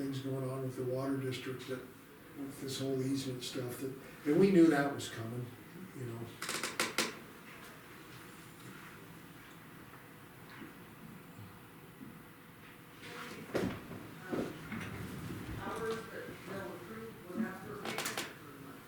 things going on with the water district that, with this whole easement stuff, that, and we knew that was coming, you know. Hours that they'll approve would have to remain improvement.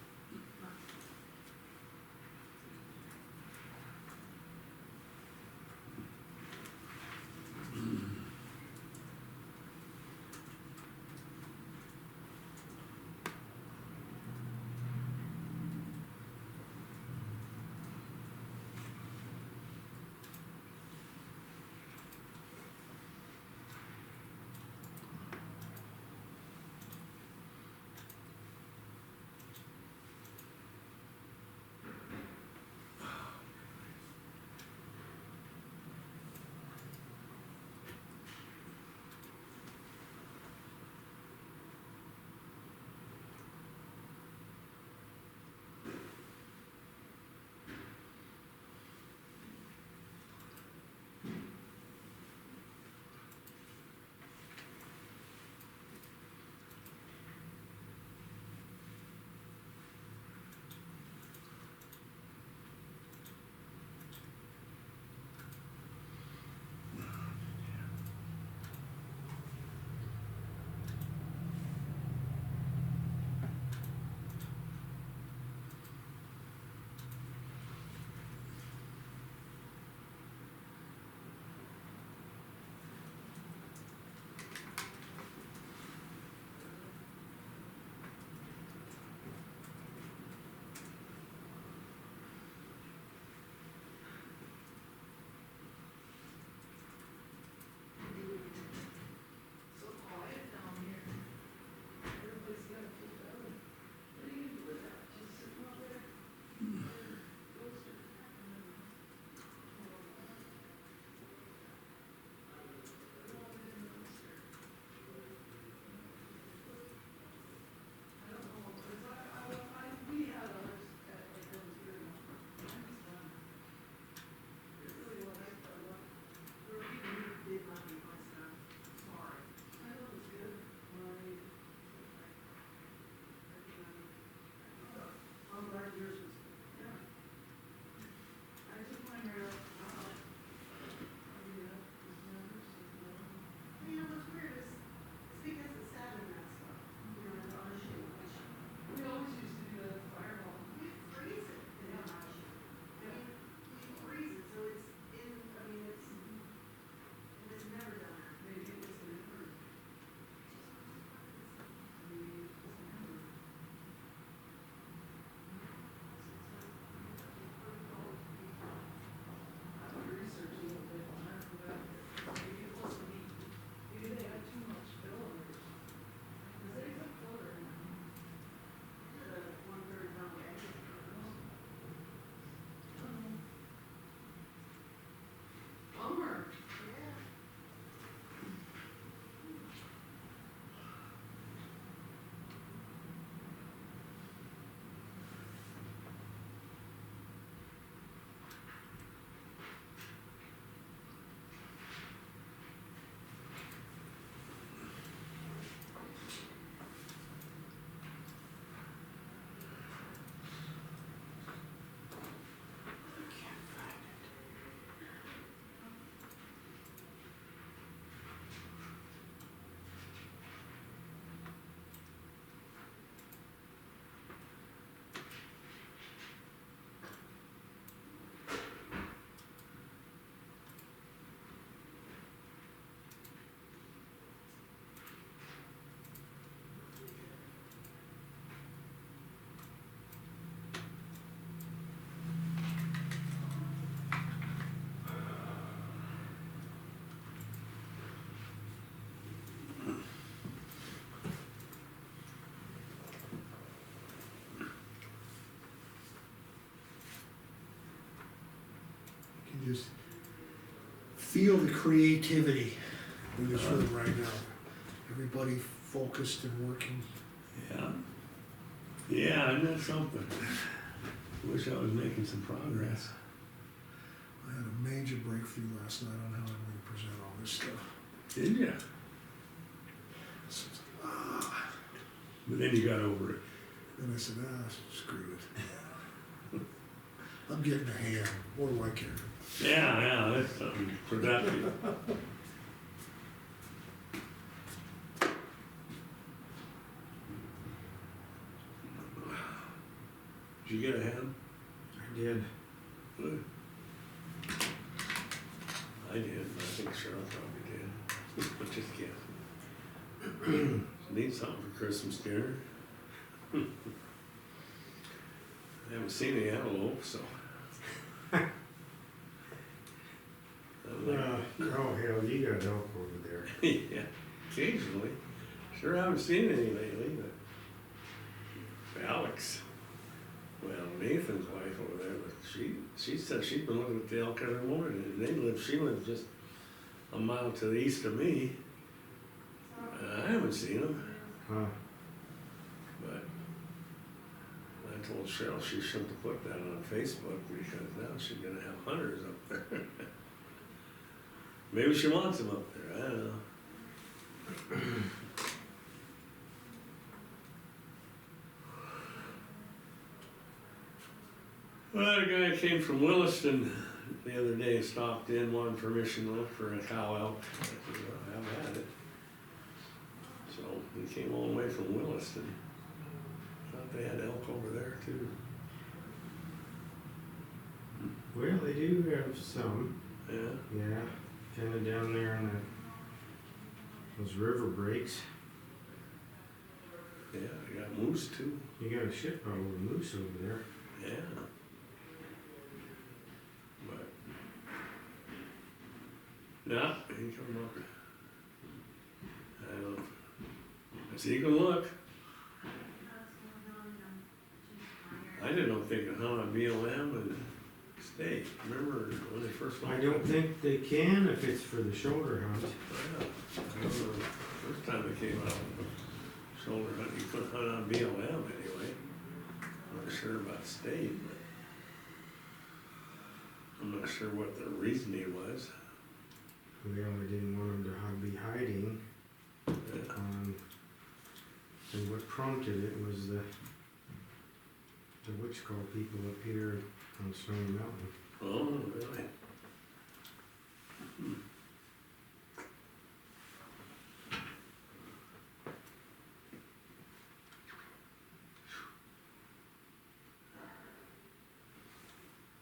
So quiet down here. Everybody's got a full belly. What do you do with that? Just sitting out there? Roaster. I don't know, 'cause we had ours at like those here. Mine was done. It really was, I thought, or even you did not be my stuff. Sorry. I know it was good. Right. I'm glad yours was good. Yeah. I took mine right off the top. Yeah, it's never so good. You know what's weird is, it's because it's sat in that stuff. You know, it's on a shoe, which we always used to do that at Fireball. We freeze it in the house. Yeah. We freeze it, so it's in, I mean, it's never done that. Maybe it was never. Maybe it was never. I would research a little bit on that, but maybe it wasn't me. Maybe they had too much fillers. Cause they put filler in the 1/3 pound bag. Bummer. Yeah. You can just feel the creativity in this room right now. Everybody focused and working. Yeah. Yeah, isn't that something? Wish I was making some progress. I had a major breakthrough last night on how I'm gonna present all this stuff. Did ya? This is But then you got over it. And I said, screw it. I'm getting a ham, what do I care? Yeah, that's something productive. Did you get a ham? I did. Good. I did, I think Cheryl probably did. But just guessing. Need something for Christmas dinner. I haven't seen any antelope, so. I'm like, Oh, hell, you got elk over there. yeah, occasionally. Sure haven't seen any lately, but Alex, well, Nathan's wife over there, but she said she'd been looking at the elk every morning, and she lives just a mile to the east of me. I haven't seen them, Huh. but I told Cheryl she shouldn't have put that on Facebook because now she's gonna have hunters up there. Maybe she wants them up there, I don't know. Well, a guy came from Williston the other day, stopped in, wanted permission to look for a cow elk. I said, well, have at it. So he came all the way from Williston. Thought they had elk over there too. Well, they do have some. Yeah, Yeah, kinda down there in those river breaks. yeah, they got moose too. You got a shit pile of moose over there. Yeah. But, nah, he come up. I don't, I said, you can look. I didn't think of how on BLM and state. Remember when they first I went? don't think they can if it's for the shoulder hunt. Yeah, I remember the first time they came out, shoulder hunt, you couldn't hunt on BLM anyway. I'm not sure about state, but I'm not sure what the reasoning was. They only didn't want them to be hiding. Yeah. And what prompted it was the witch call people up here on Stony Mountain. Oh, really?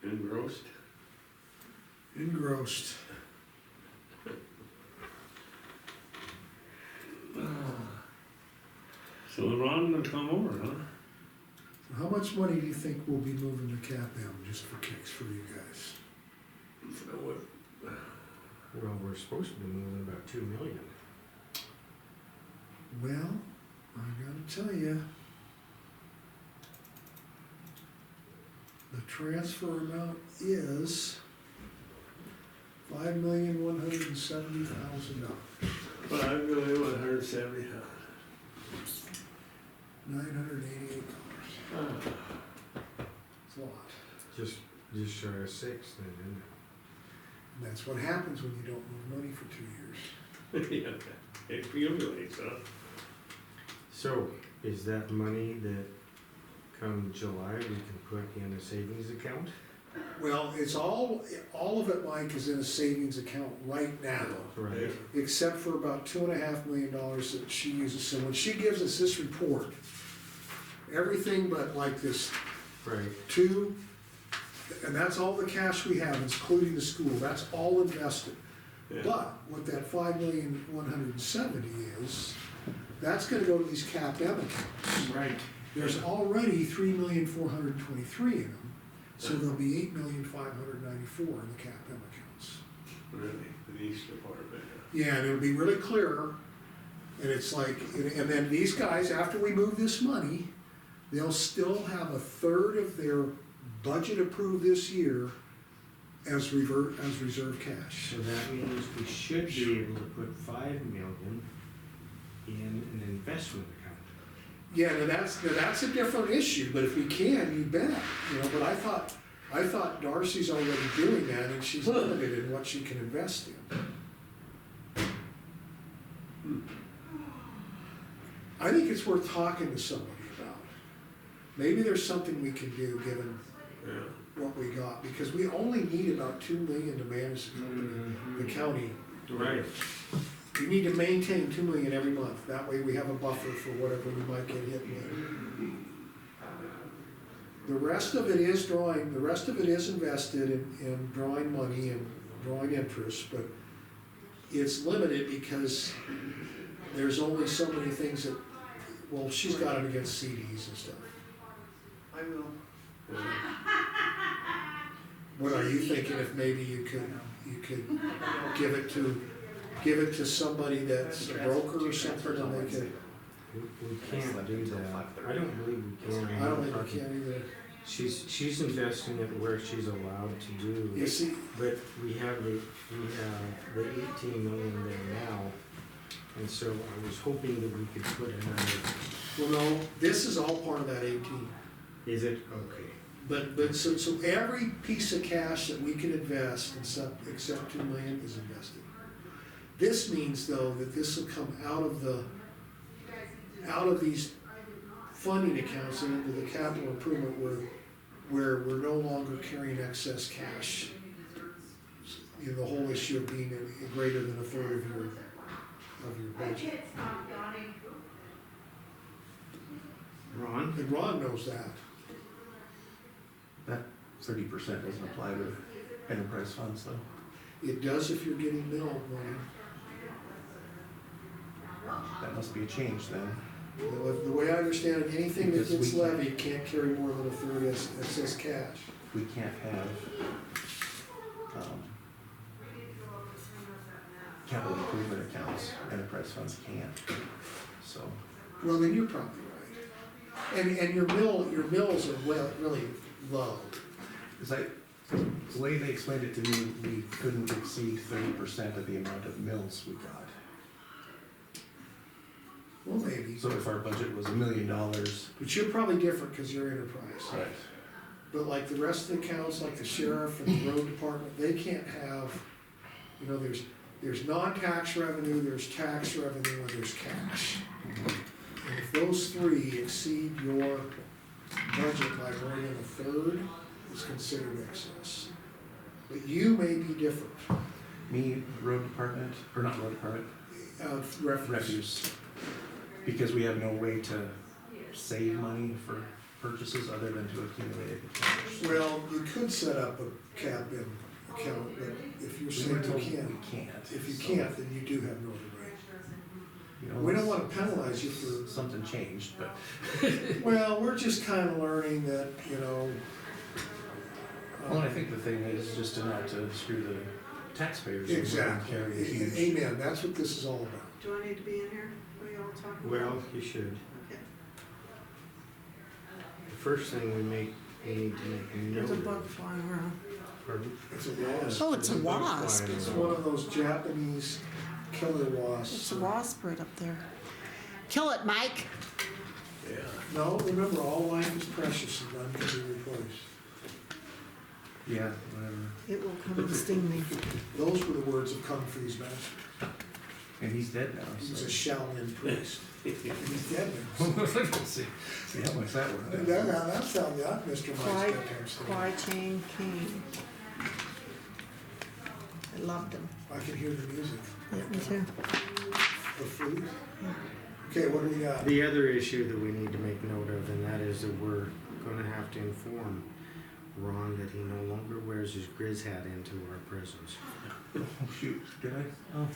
Engrossed? Engrossed. So Ron will come over, huh? How much money do you think we'll be moving to CAPM just for kicks for you guys? So what? Well, we're supposed to be moving about 2 million. Well, I gotta tell you, the transfer amount is $5,170,000. $5,170,000. $988. It's a lot. Just shy of 6 then, isn't it? And that's what happens when you don't move money for 2 years. Yeah, it accumulates, huh? So, is that money that come July we can put in a savings account? Well, it's all of it, Mike, is in a savings account right now, Right. except for about $2.5 million that she uses. So when she gives us this report, everything but like this Right. and that's all the cash we have, including the school, that's all invested. Yeah. But what that $5,170,000 is, that's gonna go to these CAPM accounts. Right. There's already $3,423,000 in them, so there'll be $8,594,000 in the CAPM accounts. Really, the East Department. Yeah, and it'll be really clear, and it's like, and then these guys, after we move this money, they'll still have a third of their budget approved this year as reserve cash. So that means we should be able to put 5 million in an investment account. Yeah, now that's a different issue, but if we can, you bet, but I thought Darcy's already doing that, and she's limited in what she can invest in. I think it's worth talking to somebody about. Maybe there's something we can do, given Yeah. what we got, because we only need about 2 million to manage the company, the county. Right. We need to maintain 2 million every month, that way we have a buffer for whatever we might get hit with. The rest of it is drawing, the rest of it is invested in drawing money and drawing interest, but it's limited because there's only so many things that, well, she's got them against CDs and stuff. I will. What are you thinking if maybe you could give it to somebody that's a broker or something and they could, We can't do that. I don't believe we can. I don't think we can either. She's investing it where she's allowed to do. You see, But we have the 18 million there now, and so I was hoping that we could put another, well, no, this is all part of that 18. is it? Okay. But so every piece of cash that we can invest except 2 million is invested. This means though that this will come out of these funding accounts and into the capital improvement where we're no longer carrying excess cash. You know, the whole issue of being greater than a third of your budget. Ron? And Ron knows that. That 30% doesn't apply to enterprise funds though. It does if you're getting mill money. That must be a change then. The way I understand it, anything that Because gets we can't- levied can't carry more than a third as excess cash. We can't have, capital improvement accounts, enterprise funds can't, so. Well, then you're probably right. And your mills are really low. Cause the way they explained it to me, we couldn't exceed 30% of the amount of mills we got. Well, maybe. So if our budget was $1 million, But you're probably different because you're enterprise. right, But like the rest of the accounts, like the sheriff and the road department, they can't have, you know, there's non-tax revenue, there's tax revenue, and there's cash. And if those three exceed your budget by more than a third, it's considered excess. But you may be different. me, road department, or not road department, refuse. Because we have no way to save money for purchases other than to accumulate it. Well, you could set up a cap-in account, but if you're We saying were told you we can't, can't. if you so, can't, then you do have no right. you know, We don't it's- wanna penalize you for, Something changed, but well, we're just kinda learning that, you know. well, and I think the thing is just to not to screw the taxpayers. over and Exactly, carry a huge. amen, that's what this is all about. Do I need to be in here? What are y'all talking about? Well, you should. Okay. The first thing we need to make a note There's a bug of. flying around. Pardon? It's a wasp. Oh, it's a There's bug wasp. flying It's around. one of those Japanese killer wasps. It's a wasp right up there. Kill it, Mike. Yeah. No, remember, all life is precious and none can be replaced. Yeah, whatever. It will come and sting me. Those were the words of Kung Fu's master. And he's dead now. He was So. a Shaolin priest. And he's dead now. Let's see. Yeah, what's that word? That sounds like Mr. Kwai, Mike's bedtime story. Kwai Chang King. I loved him. I can hear the music, Yeah, me too. the flute. Okay, what do we got? The other issue that we need to make note of, and that is that we're gonna have to inform Ron that he no longer wears his Grizz hat into our presence. Oh, shoot, did I? Oh.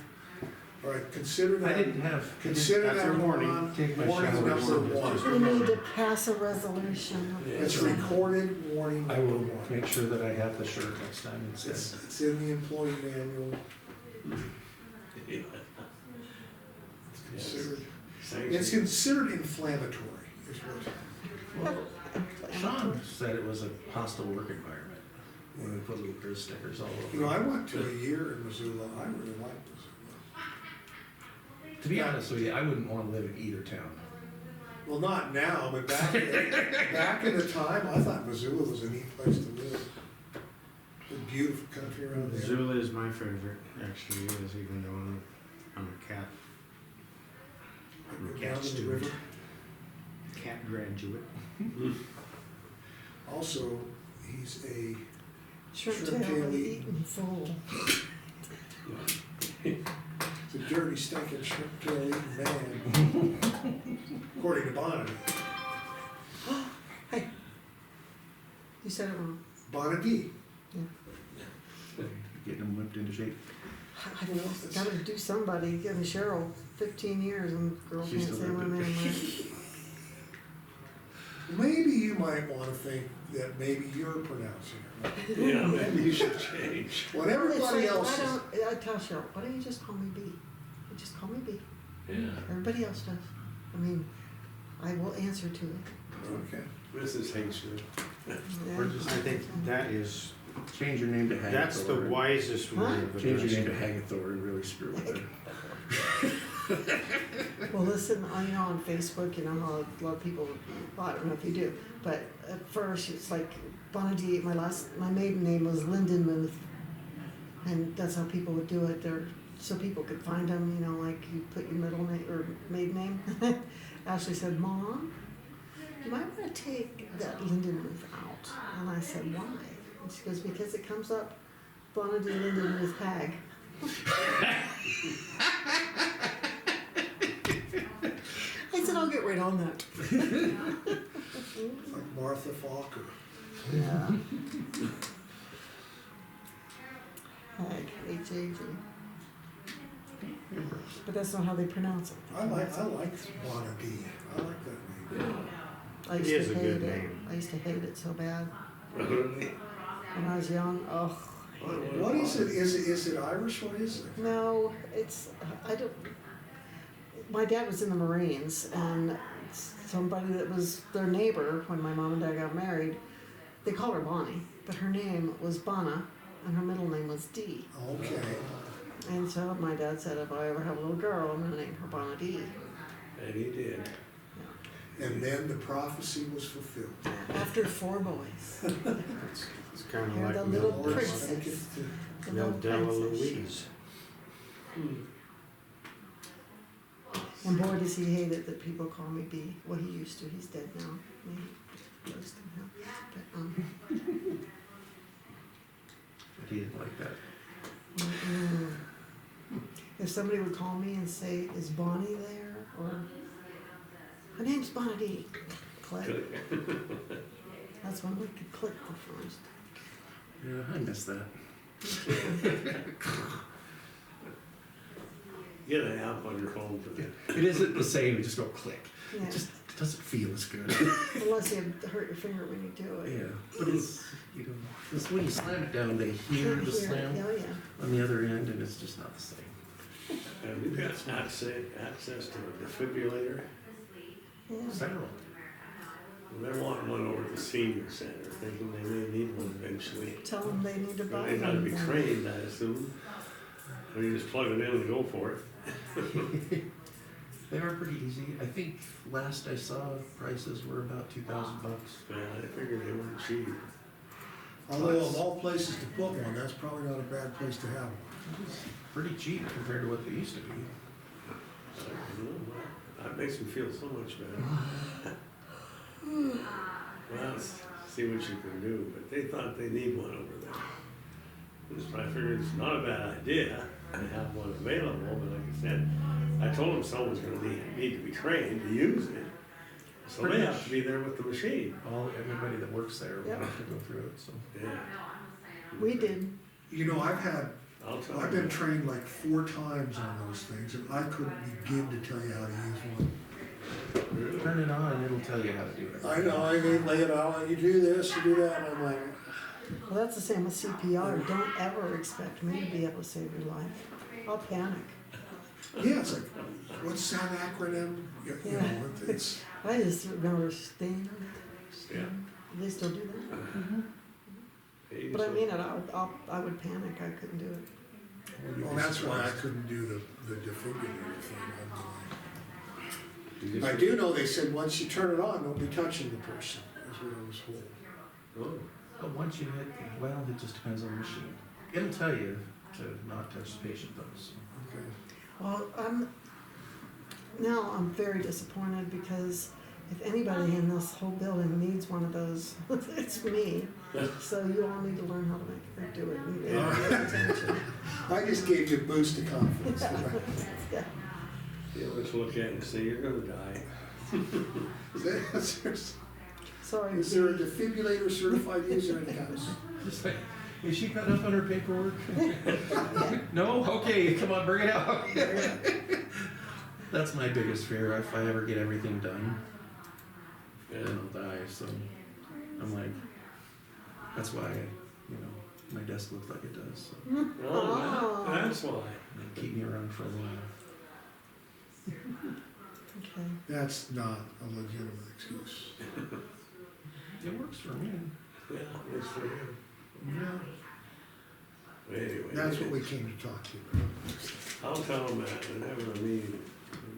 All right, consider I that, didn't have. consider That's that a warning. warning, Take my warning shower. number one. We need to pass a resolution. It's recorded warning I number will one. make sure that I have the shirt next time instead. It's in the employee manual, Yeah. it's considered, Thank it's you. considered inflammatory, is what. Sean said it was a hostile work environment when we put little Grizz stickers all over. You know, I went to a year in Missoula, I really liked Missoula. To be honest with you, I wouldn't want to live in either town. Well, not now, but back in the time, I thought Missoula was a neat place to live. It's a beautiful country around there. Missoula is my favorite, actually, is even though I'm a cat. down Cat in the student. river. Cat graduate. Also, he's a Shrimp Shrimp tail tail eating fool. It's a dirty, stinking shrimp tail eating man, according to Bonnet. Hey, you said it wrong. Bonnet D. Getting them whipped into shape. I don't know, gotta do somebody, giving Cheryl 15 years and the girl She's can't say still my living. name right. Maybe you might wanna think that maybe you're pronouncing it. Yeah, maybe you should change. What It's everybody like, else why is. don't, I tell Cheryl, why don't you just call me B? You just call me B. Yeah, Everybody else does. I mean, I will answer to it. Okay. Mrs. Hinchley. Yeah. Or just- I think that is, Change your name to Hagathor. that's the wisest way of Change your addressing name to it. Hagathor and really screw with her. Well, listen, you know, on Facebook, you know how a lot of people, well, I don't know if you do, but at first it's like Bonadie, my maiden name was Lindenmuth. And that's how people would do it, so people could find them, you know, like you put your middle name or maiden name. Ashley said, Mom, you might want to take that Lindenmuth out. And I said, why? And she goes, because it comes up Bonadie Lindenmuth Hag. I said, I'll get right on that. Like Martha Falker. Yeah. Hag, H-A-G. But that's not how they pronounce it. I like Bonnet D. I like that name. I used It is to a hate good it. name. I used to hate it so bad. Really? When I was young, oh. What is it? Is it Irish? What is it? No, it's, I don't, my dad was in the Marines and somebody that was their neighbor when my mom and dad got married, they called her Bonnie, but her name was Bonna and her middle name was Dee. Okay. And so my dad said, if I ever have a little girl, I'm gonna name her Bonna Dee. And he did. And then the prophecy was fulfilled. After 4 boys. It's kind of You're like the little Lord, princess. thank you to- The little Della princess. Louise. And boy, does he hate it that people call me B. Well, he used to. He's dead now. Maybe roast him now. But, But he didn't like that. if somebody would call me and say, "Is Bonnie there?" or "Her name's Bonnie," click. That's when we could click the first. Yeah, I miss that. Get an app on your phone for that. It isn't the same, you just go click. Yeah. It just doesn't feel as good. Unless you hurt your finger when you do it. Yeah, but it's, you know, it's when you slam it down, they hear Can't the hear it. slam Oh, yeah. on the other end, and it's just not the same. Have you got access to a defibrillator? Yeah. Several. They're wanting one over at the senior center, thinking they may need one eventually. Tell them they need to But buy they gotta one. be then. trained, I assume. Or you just plug it in and go for it. They are pretty easy. I think last I saw, prices were about $2,000. Yeah, I figured they weren't cheap. Although of all places to put one, that's probably not a bad place to have one. It's pretty cheap compared to what they used to be. So, you know, that makes me feel so much better. Well, see what you can do, but they thought they need one over there. I figured it's not a bad idea to have one available, but like I said, I told them someone's gonna need to be trained to use it. So they have to be there with the machine. Everybody that works there will Yep. have to go through it, so. Yeah, We did. You know, I've been trained like 4 times on those things, and I couldn't begin to tell you how to use one. Really? Turn it on and it'll tell you how to do it. I know, I mean, lay it out, you do this, you do that, and I'm like, Well, that's the same with CPR. Don't ever expect me to be able to save your life. I'll panic. yeah, it's like, what's that acronym? You Yeah. know, it's, I just remember staying. Yeah. They still do that. Hey, But I so- mean it. I would panic. I couldn't do it. well, that's why I couldn't do the defibrillator thing. You just- I do know they said, once you turn it on, don't be touching the person, is what I was told. Oh, But once you hit, well, it just depends on the machine. It'll tell you to not touch the patient though, so. Okay. Well, now I'm very disappointed because if anybody in this whole building needs one of those, it's me. So you all need to learn how to make or do it. And pay attention. I just gave you a boost of confidence. Yeah. You always look at it and say, you're gonna die. Sorry. Is there a defibrillator certified user in the house? Just like, is she caught up on her paperwork? No? Okay, come on, bring it out. That's my biggest fear. If I ever get everything done, then I'll die. So I'm like, that's why, my desk looks like it does. So Oh, that's why. it'll keep me around for a while. Okay. That's not a legitimate excuse. It works for me. Yeah, it's for you. Yeah. Anyway. That's what we came to talk to you about. I'll tell them that, and having a meeting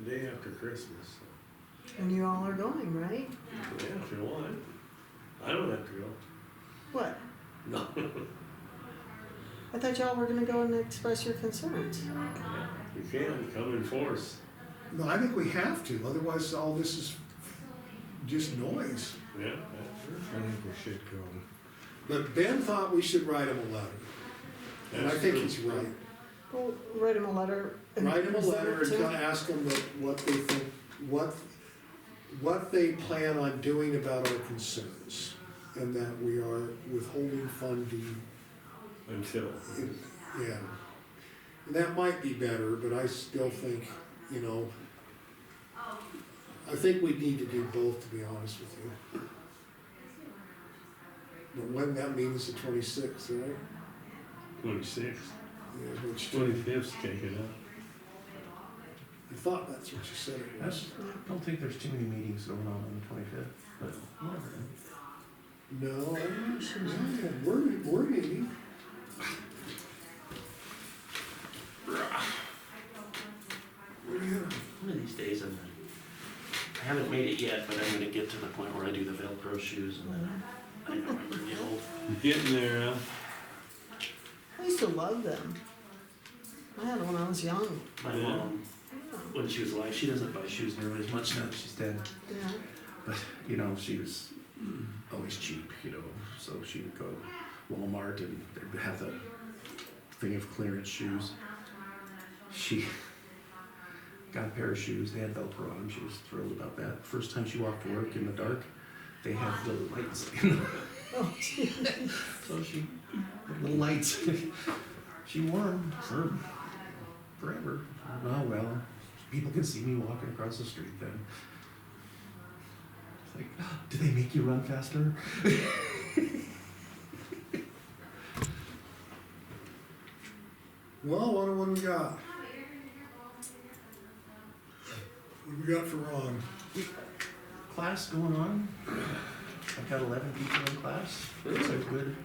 the day after Christmas. And you all are going, right? Yeah, if you want. I don't have to go. What? No. I thought y'all were gonna go and express your concerns. You can, come in force. No, I think we have to, otherwise all this is just noise. Yeah, that's true. I think we should go. But Ben thought we should write him a letter, and I That's think true. he's right. Well, write him a letter. And Write him a present letter it and to- ask him what they think, what they plan on doing about our concerns, and that we are withholding funding, Until. yeah. And that might be better, but I still think, I think we need to do both, to be honest with you. But when that means the 26th, right? 26th. Yeah, which, 25th's taken up. I thought that's what you said it was. I don't think there's too many meetings going on the 25th, but whatever. No, I don't know. We're meeting. One of these days, I haven't made it yet, but I'm gonna get to the point where I do the Velcro shoes, and then I know I'm pretty old. Getting there, huh? I used to love them. I had them when I was young. My mom, when she was alive, she doesn't buy shoes nearly as much now. She's dead. Yeah. But, she was always cheap, so she would go Walmart and they'd have the thing of clearance shoes. She got a pair of shoes, they had Velcro on them, she was thrilled about that. First time she walked to work in the dark, they had little lights in them. Oh, gee. So she, little lights, she wore them for forever. Oh, well, people can see me walking across the street then. It's like, do they make you run faster? Well, what do we got? What do we got for Ron? Class going on. I've got 11 people in class. It's a good,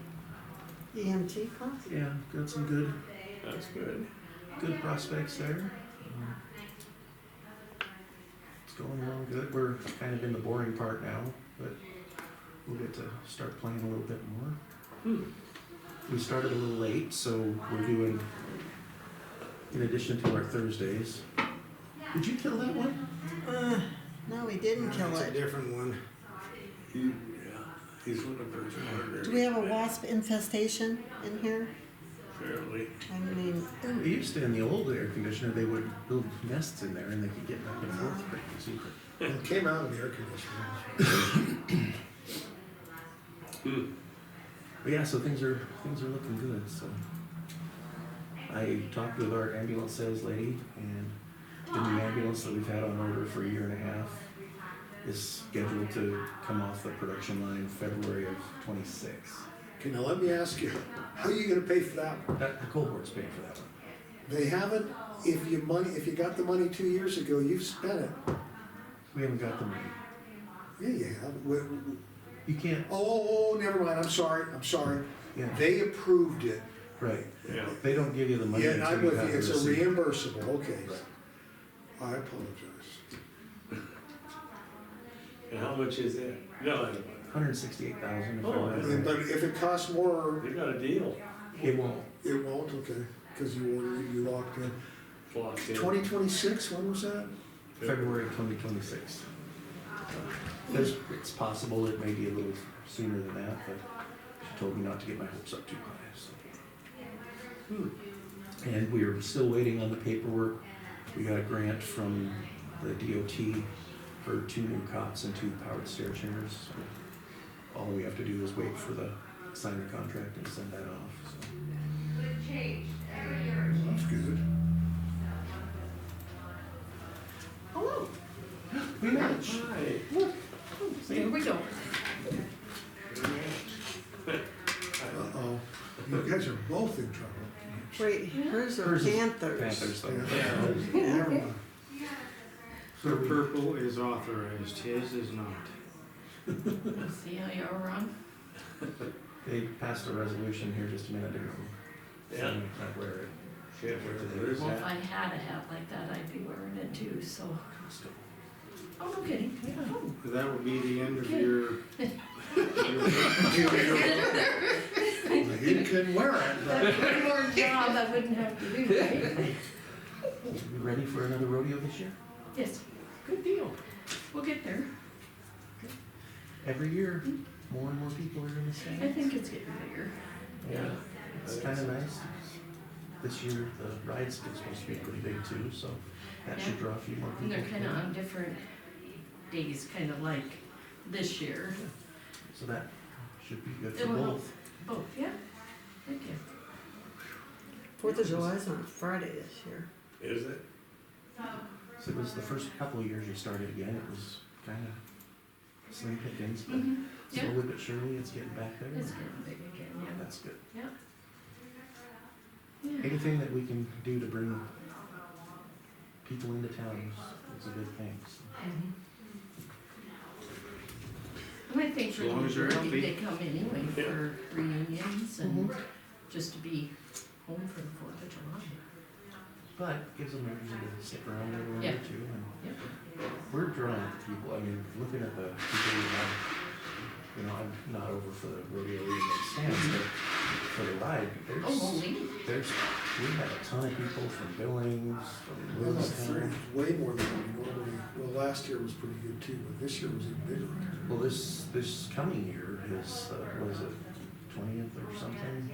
EMT class? yeah, got some good That's good. prospects there. It's going along good. We're kind of in the boring part now, but we'll get to start playing a little bit more. We started a little late, so we're doing, in addition to our Thursdays. Did you kill that one? No, we didn't kill It's a it. different one. Yeah, he's looking for his partner. Do we have a wasp infestation in here? Apparently. I mean, It used to, in the old air conditioner, they would build nests in there and they could get back and forth pretty easy. It came out of the air conditioner. But yeah, so things are looking good. So I talked with our ambulance sales lady, and the new ambulance that we've had on order for a year and a half is scheduled to come off the production line February of 26. Okay, now let me ask you, how are you gonna pay for that one? That the coal board's paying for that one. They haven't, if you got the money 2 years ago, you've spent it. We haven't got the money. Yeah, you have. You can't. Oh, never mind, I'm sorry. Yeah. They approved it. Right. Yeah. They don't give you the money Yeah, and until I'm you with have you, the it's a receipt. reimbursable, okay. I apologize. And how much is that? No, I don't know. 168,000. If I Oh, remember right. But if it costs more, They got a deal. It won't. it won't, okay, because you locked in. Locked in. 2026, when was that? February 2026. It's possible it may be a little sooner than that, but she told me not to get my hopes up too high, so. And we're still waiting on the paperwork. We got a grant from the DOT for 2 new cots and 2 powered stair chairs. So all we have to do is wait for sign the contract and send that off, so. That's good. Hello. We match. Hi. Here we go. Uh-oh, you guys are both in trouble. Wait, hers are Hers is Panthers. Panthers, though. Never mind. So purple is authorized, his is not. See how you are, Ron? They passed a resolution here just a minute ago. Yeah. saying you can't wear it. Shit, where is Well, if that? I had a hat like that, I'd be wearing it too, so. Still. Oh, no kidding. Yeah. That would be the end of your. You can wear it, but That's one more job I wouldn't have to do, right? You ready for another rodeo this year? Yes, good deal. We'll get there. Every year, more and more people are in the I stands. think it's getting bigger. Yeah, it's kind of nice. This year, the ride's supposed to be pretty big too, so that should draw a few more And people. they're kind of on different days, kind of like this year. So that should be good for It'll help both. both, yeah. Thank you. 4th of July is on Friday this year. Is it? So it was the first couple of years we started again, it was kind of slim pickings, but Mhm. Yeah, slowly but surely it's getting back there. it's getting big again, yeah. That's good. Yeah. Anything that we can do to bring people into town is a good thing. So. Mhm. And I think for As long as you're the healthy. they come anyway for reunions and just to be home for the 4th of July. But gives them a reason to stick around a little Yeah. bit too. And Yep. we're drawing people. I mean, looking at the people we have, you know, I'm not over for the rodeo reunion stands, but for the ride, Oh, holy. we had a ton of people from Billings, from well, it's Lewistown. way more than we normally, well, last year was pretty good too, but this year was even bigger. Well, this coming year is, what is it, 20th or something?